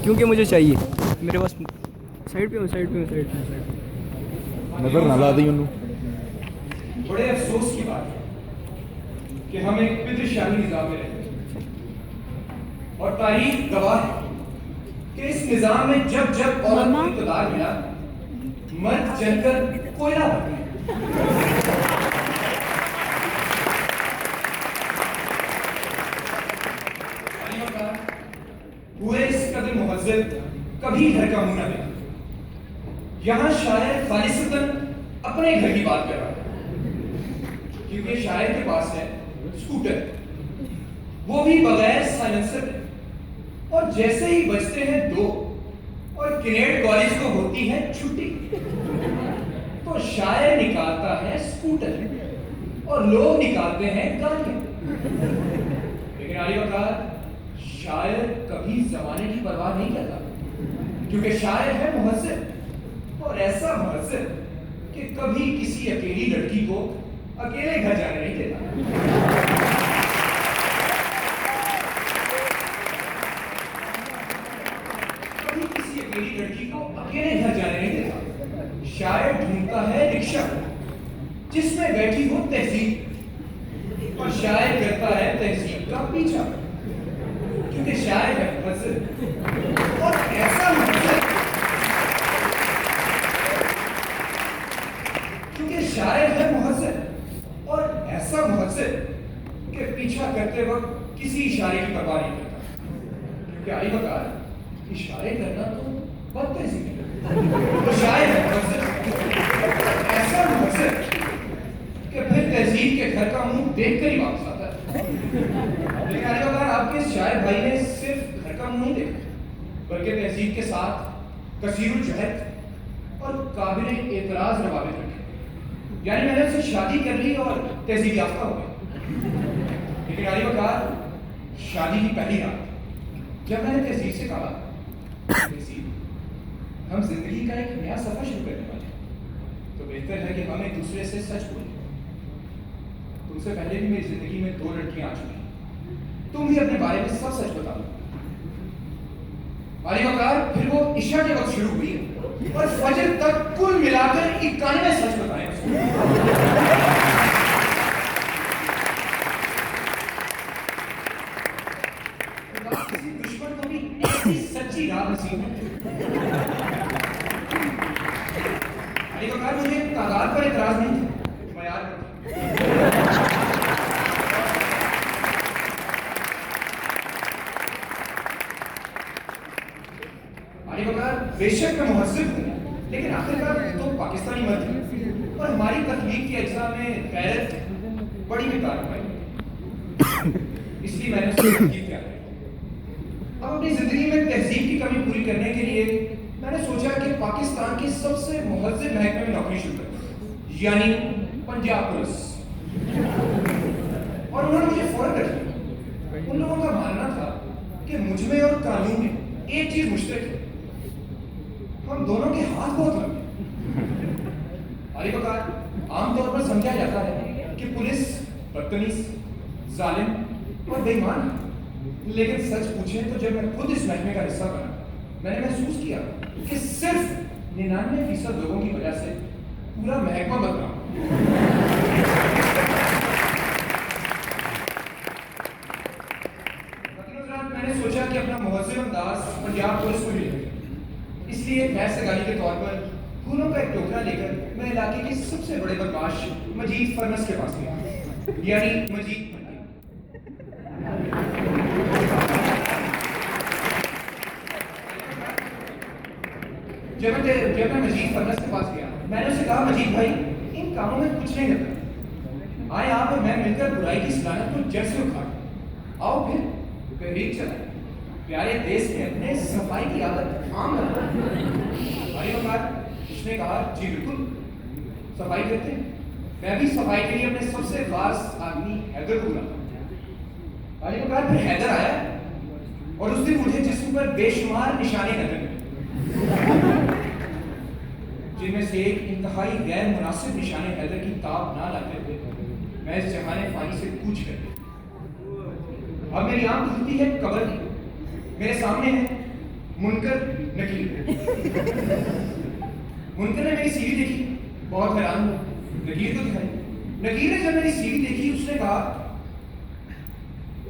کیونکہ مجھے چاہیے. میرے پاس سائڈ پہ نظر نہ لا دی انہوں. بڑے افسوس کی بات ہے کہ ہم ایک پدرشاہی نظام میں رہتے ہیں اور تاریخ گواہ ہے کہ اس نظام میں جب جب عورت کو اقتدار ملا مرد جل کر کوئلہ بن گئے. ہوئے اس قدر مہذب کبھی گھر کا منہ نہ دیکھا. یہاں شاعر خالصتاً اپنے گھر کی بات کر رہا ہے کیونکہ شاعر کے پاس ہے اسکوٹر, وہ بھی بغیر سائلنسر, اور جیسے ہی بجتے ہیں 2 اور کینیڈ کالج کو ہوتی ہے چھٹی تو شاعر نکالتا ہے اسکوٹر اور لوگ نکالتے ہیں گاڑیاں. لیکن علی وقار شاعر کبھی زمانے کی پرواہ نہیں کرتا کیونکہ شاعر ہے مہذب, اور ایسا مہذب کہ کبھی کسی اکیلی لڑکی کو اکیلے گھر جانے نہیں دیتا. کبھی کسی اکیلی لڑکی کو اکیلے گھر جانے نہیں دیتا. شاعر ڈھونڈتا ہے رکشہ جس میں بیٹھی ہو تہذیب, اور شاعر کرتا ہے تہذیب کا پیچھا کیونکہ شاعر ہے مہذب, اور ایسا مہذب کیونکہ شاعر ہے مہذب اور ایسا مہذب کہ پیچھا کرتے وقت کسی اشارے کی پرواہ نہیں کرتا کیونکہ علی وقار اشارے کرنا تو بد تہذیبی ہے. تو شاعر ہے مہذب, ایسا مہذب کہ پھر تہذیب کے گھر کا منہ دیکھ کر ہی واپس آتا ہے. لیکن علی وقار آپ کے شاعر بھائی نے صرف گھر کا منہ نہیں دیکھا بلکہ تہذیب کے ساتھ کثیر الجہد اور قابل اعتراض روابط رکھے. یعنی میں نے اس سے شادی کر لی اور تہذیب یافتہ ہو گیا. لیکن علی وقار شادی کی پہلی رات جب میں نے تہذیب سے کہا تہذیب ہم زندگی کا ایک نیا سفر شروع کرنے والے ہیں تو بہتر ہے کہ ہم ایک دوسرے سے سچ بولیں. تم سے پہلے بھی میری زندگی میں 2 لڑکیاں آ چکی ہیں, تم بھی اپنے بارے میں سب سچ بتا دو. علی وقار پھر وہ عشاء کے وقت شروع ہوئی ہے اور فجر تک کل ملا کر 91 سچ بتائے. کسی دشمن کو بھی ایسی سچی راہ نصیب ہے. علی وقار مجھے تعداد پر اعتراض نہیں تھا, معیار پر تھا. علی وقار بے شک میں مہذب ہوں لیکن آخرکار تو پاکستانی مرد ہے اور ہماری تخلیق کی اجزاء میں غیرت بڑی مقدار میں ہے, اس لیے میں نے اس کو ترکیب کیا ہے. اب اپنی زندگی میں تہذیب کی کمی پوری کرنے کے لیے میں نے سوچا کہ پاکستان کی سب سے مہذب محکمے میں نوکری شروع کر یعنی پنجاب پولیس. اور انہوں نے مجھے فوراً رکھ لیا. ان لوگوں کا ماننا تھا کہ مجھ میں اور قانون میں ایک چیز مشترک ہے, ہم دونوں کے ہاتھ بہت لمبے. علی وقار عام طور پر سمجھا جاتا ہے کہ پولیس بدتمیز, ظالم اور بے ایمان ہے, لیکن سچ پوچھیں تو جب میں خود اس محکمے کا حصہ بنا میں نے محسوس کیا کہ صرف 99% لوگوں کی وجہ سے پورا محکمہ بدلا. میں نے سوچا کہ اپنا مہذب انداز پنجاب پولیس کو ملے, اس لیے ایک خیر سگالی کے طور پر پھولوں کا ایک ٹوکرا لے کر میں علاقے کے سب سے بڑے بدماش مجید فرنس کے پاس گیا, یعنی مجید. جب میں مجید فرنس کے پاس گیا میں نے اسے کہا مجید بھائی ان کاموں میں کچھ نہیں کرتا, آئے آپ اور میں مل کر برائی کی سلطنت کو جڑ سے اکھاڑ, آؤ پھر تحریک چلائیں, پیارے دیش میں اپنے صفائی کی عادت عام بنائیں. بھائی وقار اس نے کہا جی بالکل صفائی کرتے ہیں. میں بھی صفائی کے لیے اپنے سب سے خاص آدمی حیدر کو بلاتا. بھائی وقار پھر حیدر آیا اور اس دن مجھے جسم پر بے شمار نشانے نظر آئے جن میں سے ایک انتہائی غیر مناسب نشانے حیدر کی تاب نہ لاتے ہوئے میں اس جہان فانی سے کوچ کر گیا. اب میری آنکھ کھلتی ہے قبر کی, میرے سامنے ہے منکر نکیر. منکر نے میری سی وی دیکھی, بہت حیران ہوا. نکیر کو دکھائی. نکیر نے جب میری سی وی دیکھی اس نے کہا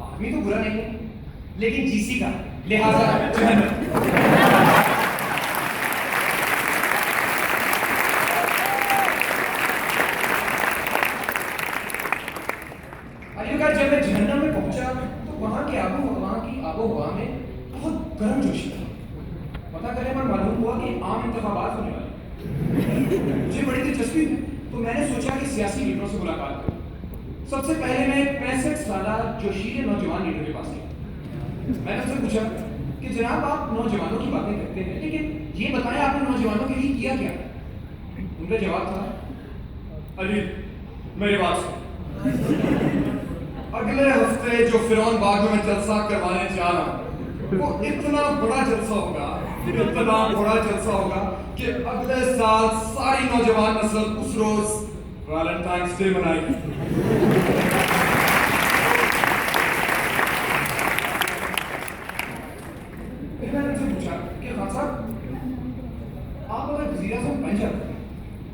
آدمی تو برا نہیں ہے لیکن جی سی کا لہٰذا جہنم. جب میں جہنم میں پہنچا تو وہاں کی آب و ہوا میں بہت گرم جوشی تھا. پتا کرنے پر معلوم ہوا کہ عام انتخابات ہونے والے. مجھے بڑی دلچسپی ہوئی تو میں نے سوچا کہ سیاسی لیڈروں سے ملاقات کروں. سب سے پہلے میں 65 سالہ جوشیلے نوجوان لیڈر کے پاس گیا. میں نے ان سے پوچھا کہ جناب آپ نوجوانوں کی باتیں کرتے ہیں لیکن یہ بتائیں آپ نے نوجوانوں کے لیے کیا کیا؟ ان کا جواب تھا علی میری بات سن, اگلے ہفتے جو فرعون باغ میں جلسہ کروانے جا رہا ہوں وہ اتنا بڑا جلسہ ہوگا کہ اگلے سال ساری نوجوان نسل اس روز ویلنٹائنس ڈے منائے گی. پھر میں نے ان سے پوچھا کہ خان صاحب آپ اگر وزیر اعظم بن جاتے ہیں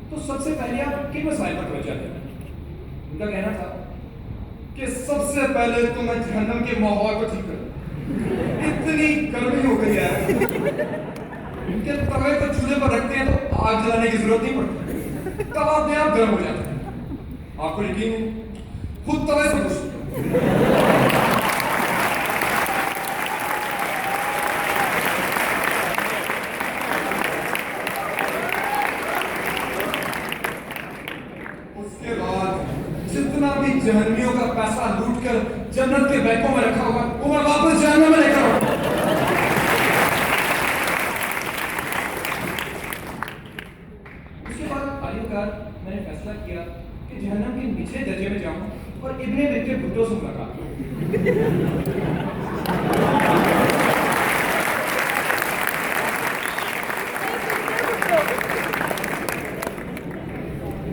تو سب سے پہلے آپ کن مسائل پر توجہ دیں؟ ان کا کہنا تھا کہ سب سے پہلے تو میں جہنم کے ماحول کو ٹھیک کروں. اتنی گرمی ہو گئی ہے کہ توے کو چولہے پر رکھتے ہیں تو آگ جلانے کی ضرورت نہیں پڑتی, توا اپنے آپ گرم ہو جاتا ہے. آپ کو یقین ہے خود توے سے پوچھو. اس کے بعد جتنا بھی جہنمیوں کا پیسہ لوٹ کر جنت کے بینکوں میں رکھا ہوگا وہ میں واپس جہنم میں لے کر آؤں. اس کے بعد علی وقار میں نے فیصلہ کیا کہ جہنم کے نچلے درجے میں جاؤں اور ابن بنت بھٹو سے ملاقات کروں.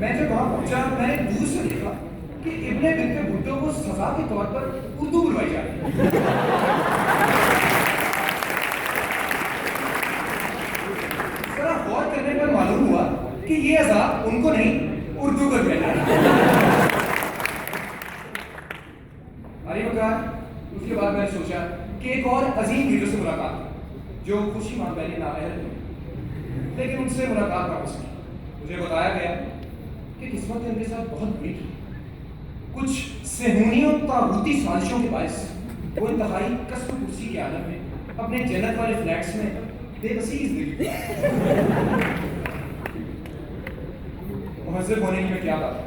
میں جب وہاں پہنچا میں نے دور سے دیکھا کہ ابن بنت بھٹو کو سزا کے طور پر اردو بلوائی جا رہی ہے. ذرا غور کرنے پر معلوم ہوا کہ یہ عذاب ان کو نہیں اردو کو دیا جا رہا ہے. علی وقار اس کے بعد میں نے سوچا کہ ایک اور عظیم لیڈر سے ملاقات جو خوشی مانگالی نااہل ہوئی لیکن ان سے ملاقات واپس کی. مجھے بتایا گیا کہ قسمت ان کے ساتھ بہت بری تھی. کچھ صہیونی اور طاغوتی سازشوں کے باعث وہ انتہائی قصب کرسی کے عالم میں اپنے جنت والے فلیٹس میں بے بسی زندگی. مہذب ہونے کی میں کیا بات ہے,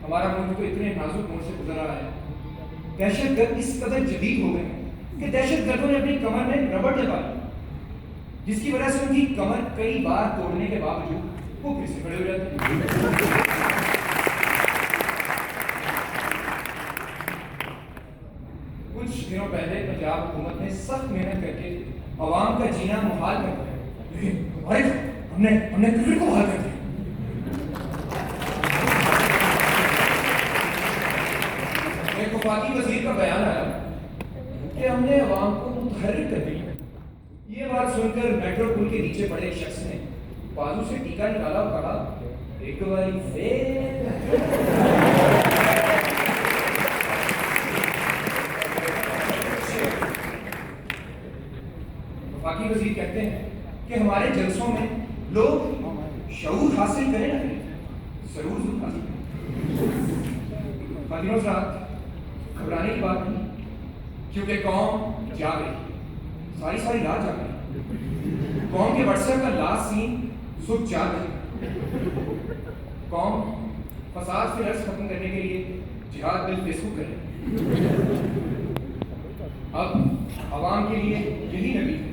ہمارا ملک تو اتنے نازک موڑ سے گزر رہا ہے. دہشت گرد اس قدر جدید ہو گئے کہ دہشت گردوں نے اپنی کمر میں ربڑ لگا لی جس کی وجہ سے ان کی کمر کئی بار توڑنے کے باوجود وہ پھر سے کھڑے ہو جاتے ہیں. کچھ دنوں پہلے پنجاب حکومت نے سخت محنت کر کے عوام کا جینا محال کر دیا, لیکن ہم نے کرکٹ کو بحال کر دیا. ایک وفاقی وزیر کا بیان آیا کہ ہم نے عوام کو متحرک کر دیا. یہ بات سن کر میٹرو پل کے نیچے پڑے ایک شخص نے بازو سے ٹیکا نکالا اور کہا ایک باری پھر. وفاقی وزیر کہتے ہیں کہ ہمارے جلسوں میں لوگ شعور حاصل کریں نہ کریں ضرور حاصل کریں. خاتون حضرات گھبرانے کی بات نہیں کیونکہ قوم جاگ رہی, ساری رات جاگ رہی. قوم کے واٹس ایپ کا لاسٹ سین صبح 4 بجے. قوم فساد سے رقص ختم کرنے کے لیے جہاد بل فیس بک کرے. اب عوام کے لیے یہی نبی ہے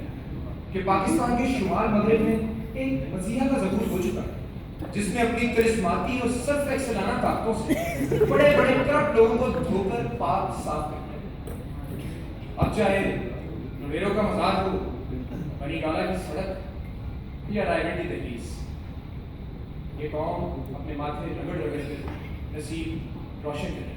کہ پاکستان کے شمال مغرب میں ایک مسیحا کا ظہور ہو چکا ہے جس نے اپنی کرسماتی اور سرف ایکسلانہ طاقتوں سے بڑے بڑے کرپٹ لوگوں کو دھو کر پاک صاف کر دیا. اب چاہے نویروں کا مزار ہو, بنی گالا کی سڑک یا رائے گنج کی دہلیز, یہ قوم اپنے ماتھے رگڑ کر نصیب روشن کرے.